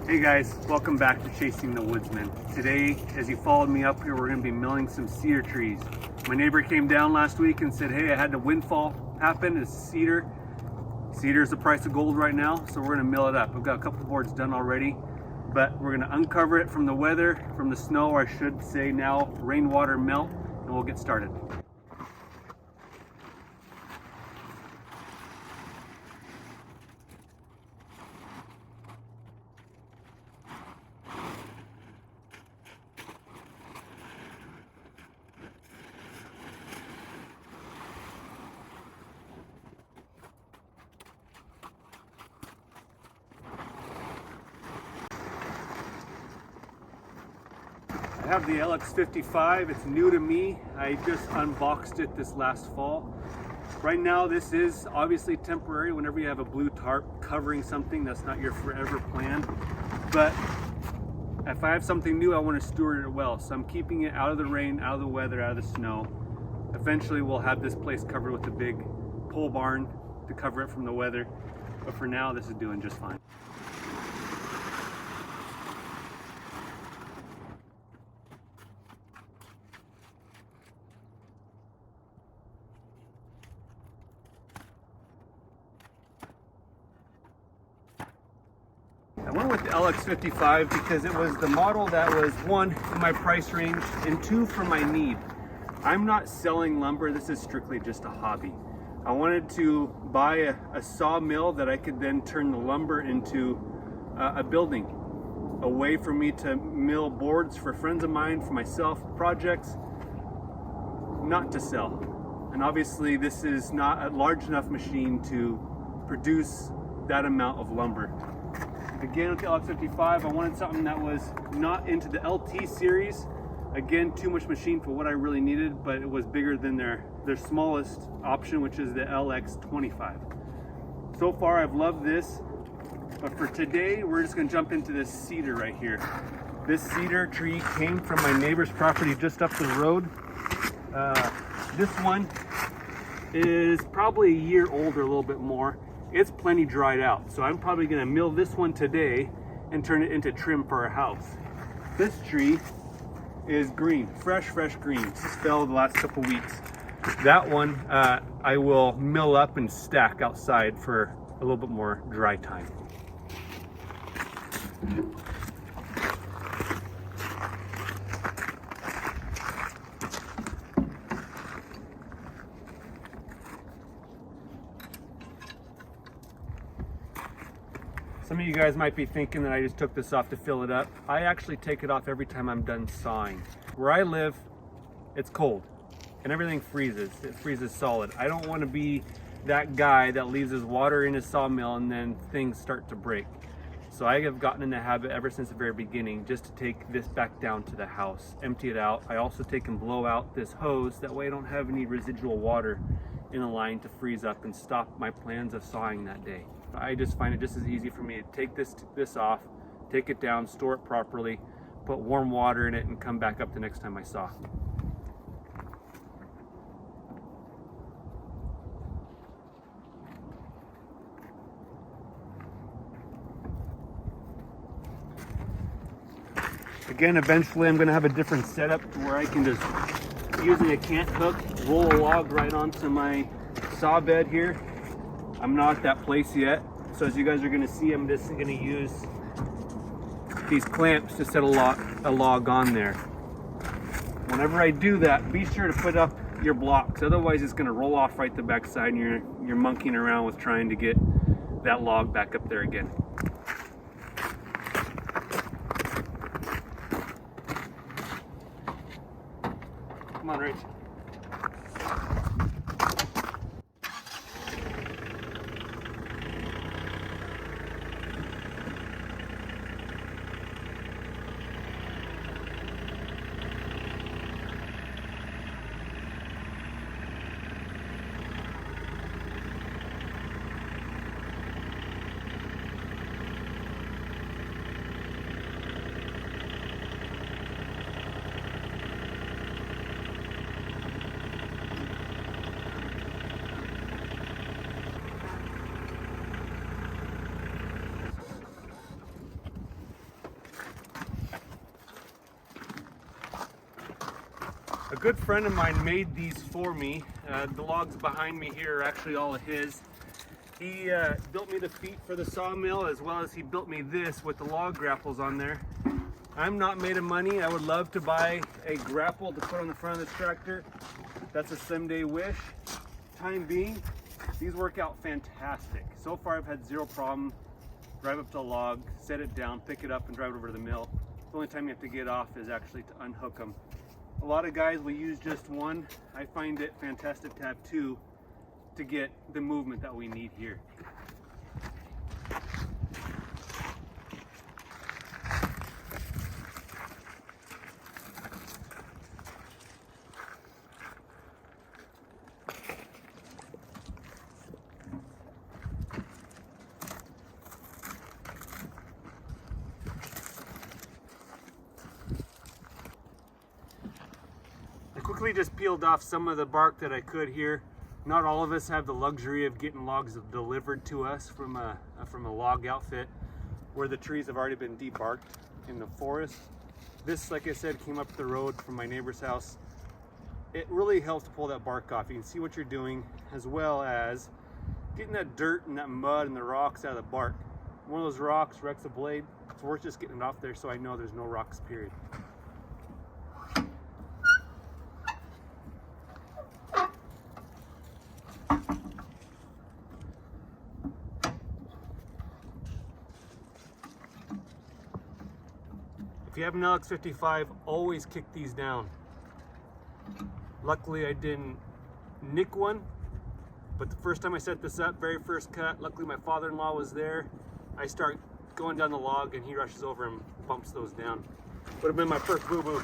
Hey guys, welcome back to Chasing the Woodsman. Today, as you followed me up here, we're going to be milling some cedar trees. My neighbor came down last week and said, hey, I had a windfall happen. It's cedar. Cedar's the price of gold right now, so we're going to mill it up. We've got a couple boards done already, but we're going to uncover it from the weather, from the snow, or I should say now rainwater melt, and we'll get started. I have the LX55, it's new to me. I just unboxed it this last fall. Right now this is obviously temporary. Whenever you have a blue tarp covering something, that's not your forever plan. But if I have something new, I want to steward it well. So I'm keeping it out of the rain, out of the weather, out of the snow. Eventually we'll have this place covered with a big pole barn to cover it from the weather. But for now, this is doing just fine. I went with the LX55 because it was the model that was one, in my price range, and two, for my need. I'm not selling lumber, this is strictly just a hobby. I wanted to buy a sawmill that I could then turn the lumber into a building. A way for me to mill boards for friends of mine, for myself, projects, not to sell. And obviously this is not a large enough machine to produce that amount of lumber. Again, with the LX55, I wanted something that was not into the LT series. Again, too much machine for what I really needed, but it was bigger than their smallest option, which is the LX25. So far, I've loved this, but for today, we're just gonna jump into this cedar right here. This cedar tree came from my neighbor's property just up the road. This one is probably a year old or a little bit more. It's plenty dried out, so I'm probably gonna mill this one today and turn it into trim for our house. This tree is green, fresh green. This fell the last couple weeks. That one I will mill up and stack outside for a little bit more dry time. Some of you guys might be thinking that I just took this off to fill it up. I actually take it off every time I'm done sawing. Where I live, it's cold and everything freezes. It freezes solid. I don't want to be that guy that leaves his water in his sawmill and then things start to break. So I have gotten in the habit ever since the very beginning just to take this back down to the house, empty it out. I also take and blow out this hose. That way I don't have any residual water in a line to freeze up and stop my plans of sawing that day. I just find it just as easy for me to take this off, take it down, store it properly, put warm water in it, and come back up the next time I saw. Again, eventually I'm going to have a different setup where I can just, using a cant hook, roll a log right onto my saw bed here. I'm not at that place yet, so as you guys are going to see, I'm just going to use these clamps to set a log on there. Whenever I do that, be sure to put up your blocks, otherwise it's going to roll off right the backside and you're monkeying around with trying to get that log back up there again. Come on, Rich. A good friend of mine made these for me. The logs behind me here are actually all of his. He built me the feet for the sawmill, as well as he built me this with the log grapples on there. I'm not made of money. I would love to buy a grapple to put on the front of this tractor. That's a someday wish. Time being, these work out fantastic. So far I've had zero problem. Drive up to a log, set it down, pick it up and drive it over to the mill. The only time you have to get off is actually to unhook them. A lot of guys will use just one. I find it fantastic to have two to get the movement that we need here. Quickly just peeled off some of the bark that I could here. Not all of us have the luxury of getting logs delivered to us from a log outfit where the trees have already been debarked in the forest. This, like I said, came up the road from my neighbor's house. It really helps to pull that bark off. You can see what you're doing, as well as getting that dirt and that mud and the rocks out of the bark. One of those rocks wrecks a blade. It's worth just getting it off there so I know there's no rocks, period. If you have an LX55, always kick these down. Luckily I didn't nick one, but the first time I set this up, very first cut, luckily my father-in-law was there. I start going down the log and he rushes over and bumps those down. Would have been my first boo-boo.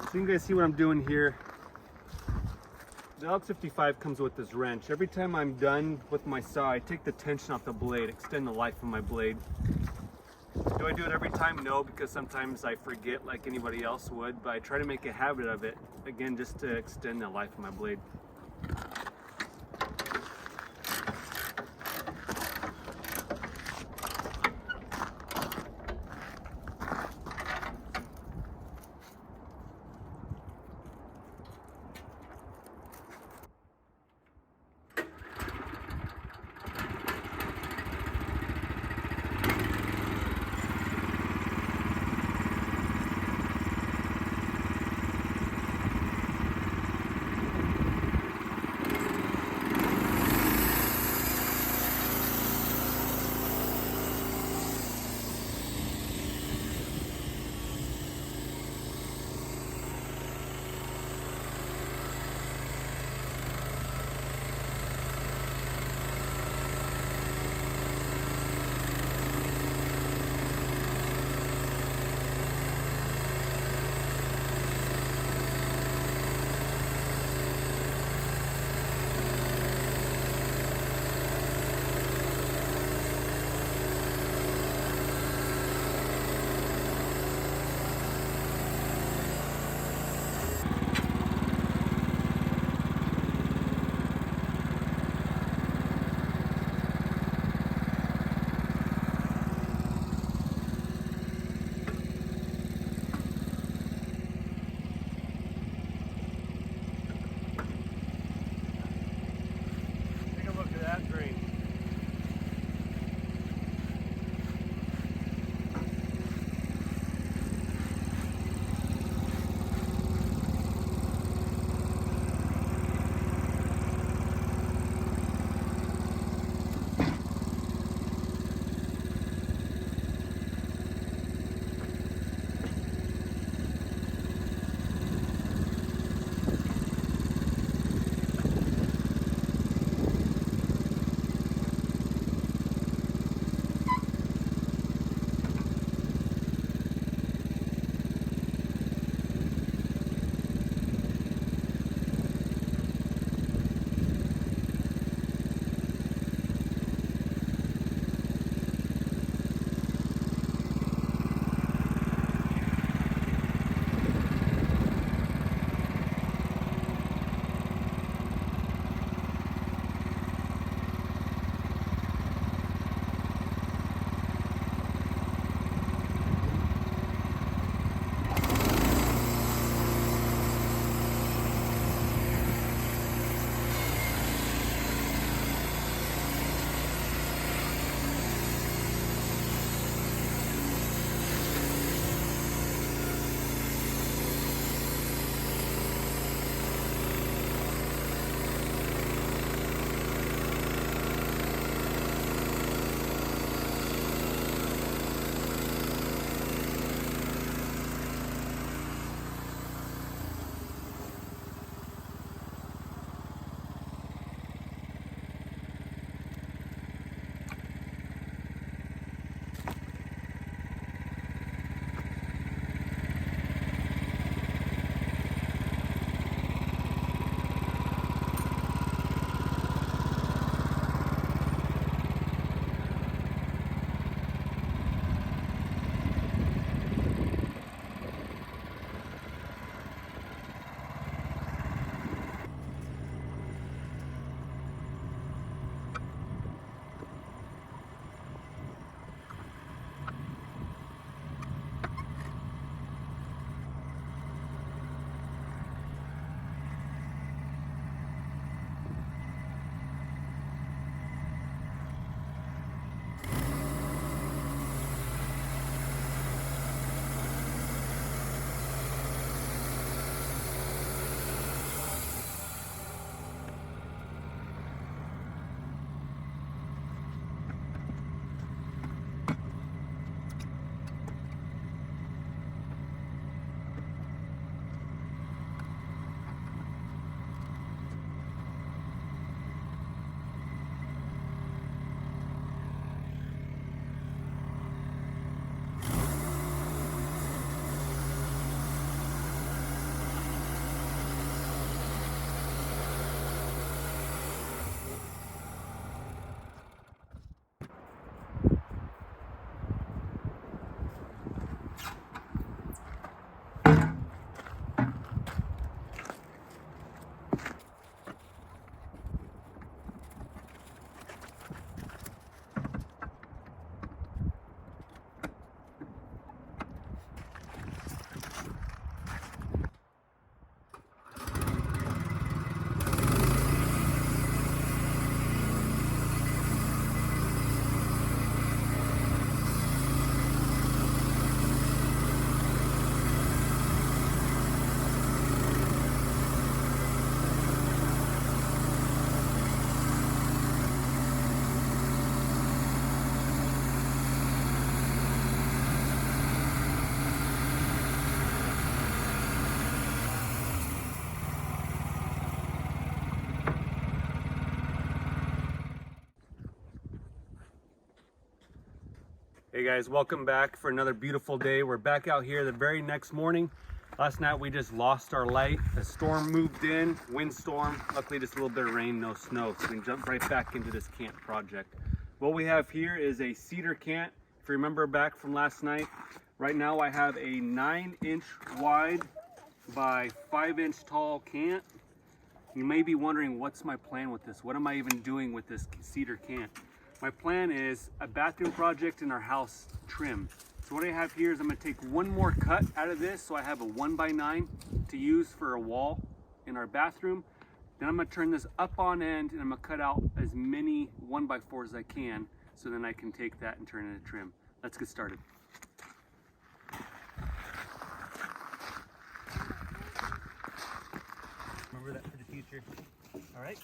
So you guys see what I'm doing here. The LX55 comes with this wrench. Every time I'm done with my saw, I take the tension off the blade, extend the life of my blade. Do I do it every time? No, because sometimes I forget like anybody else would, but I try to make a habit of it, again, just to extend the life of my blade. Hey guys, welcome back for another beautiful day. We're back out here the very next morning. Last night we just lost our light. A storm moved in, windstorm. Luckily just a little bit of rain, no snow. So we can jump right back into this cant project. What we have here is a cedar cant. If you remember back from last night, right now I have a 9-inch wide by 5-inch tall cant. You may be wondering, what's my plan with this? What am I even doing with this cedar cant? My plan is a bathroom project in our house trim. So what I have here is I'm gonna take one more cut out of this so I have a 1x9 to use for a wall in our bathroom. Then I'm gonna turn this up on end and I'm gonna cut out as many 1x4s as I can so then I can take that and turn it into trim. Let's get started. Remember that for the future. All right.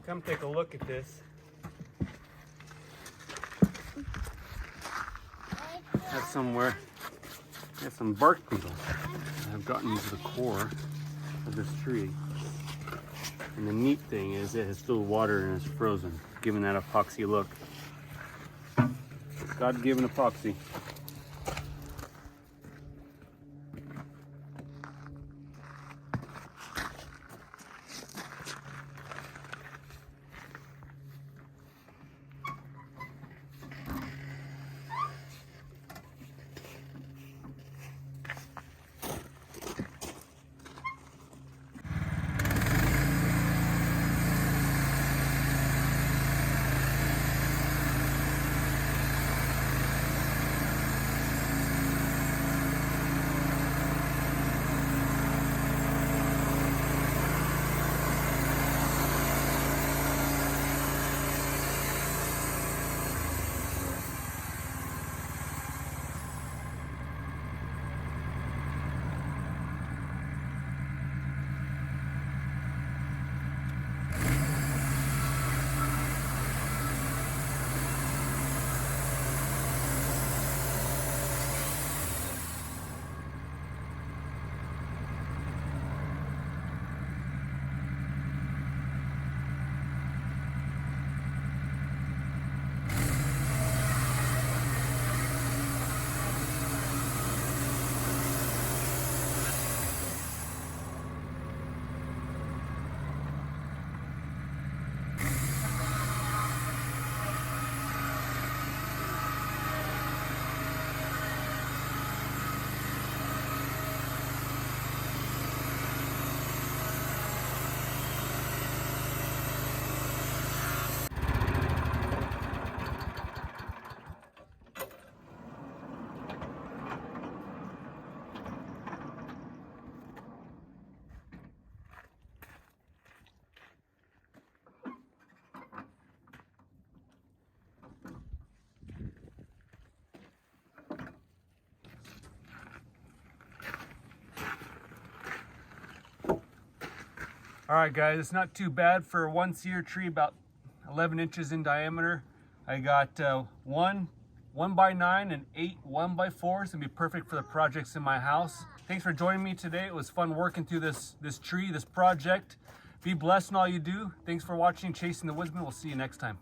Come take a look at this. That's somewhere. There's some bark beetles that have gotten into the core of this tree. And the neat thing is it has still water and it's frozen, giving that epoxy look. God-given epoxy. All right, guys, it's not too bad for a 1 cedar tree, about 11 inches in diameter. I got 1 1x9 and 8 1x4s. It'll be perfect for the projects in my house. Thanks for joining me today. It was fun working through this tree, this project. Be blessed in all you do. Thanks for watching Chasing the Woodsman. We'll see you next time.